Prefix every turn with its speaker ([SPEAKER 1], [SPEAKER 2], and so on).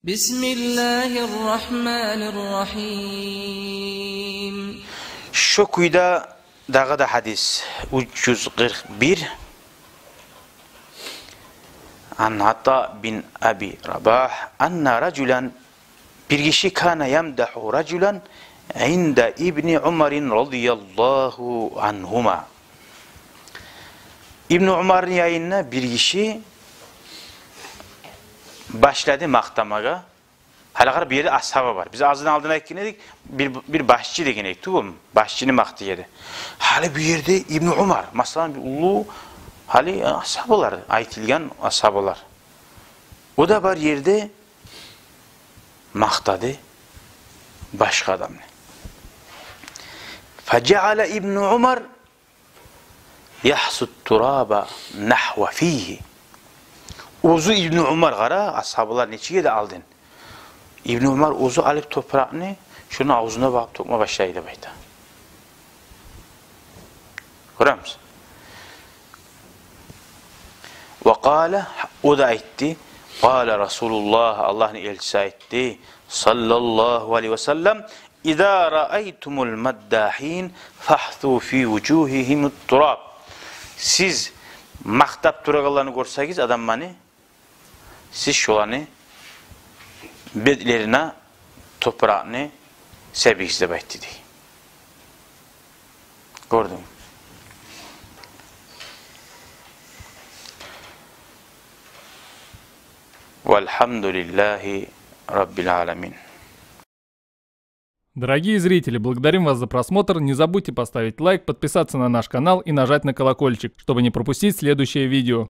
[SPEAKER 1] Bismillahirrahmanirrahim.
[SPEAKER 2] Şu kuyuda dağı da hadis 341 An Hatta bin Abi Rabah anna raculan bir kişi kana yemdahu raculan inde İbni Umar'in radıyallahu anhuma. İbni Umar'ın yayınına bir kişi başladı maktamaya. Halakar bir yerde ashabı var. Biz ağzını aldığına ekledik, bir başçı da ekledik. Tamam mı? Başçını maktı yedi. Hali bir yerde İbni Umar, masalan bir ulu, hali ashabılar, aytilgen ashabılar. O da bir yerde maktadı başka adam. فَجَعَلَ İbni Umar يَحْسُ التُّرَابَ نَحْوَ ف۪يهِ. Ozu İbni Umar gara, ashabılar neçiye de aldın. İbni Umar ozu alıp toprağını şunun ağzına bakıp tokma başlaydı bayda. Görüyor musun? Ve kâle, o da etti. Kâle Resulullah, Allah'ın elçisi etti. Sallallahu aleyhi ve sellem. İzâ râeytumul meddâhîn fahthû fî vücûhihimut turab. Siz maktap turagalarını görseğiz adamlarını, siz şolanı bedlerine toprağını sebikizde bayttı diye. Gördün mü? Velhamdülillahi Rabbil alemin.
[SPEAKER 3] Дорогие зрители, благодарим вас за просмотр. Не забудьте поставить лайк, подписаться на наш канал и нажать на колокольчик, чтобы не пропустить следующее видео.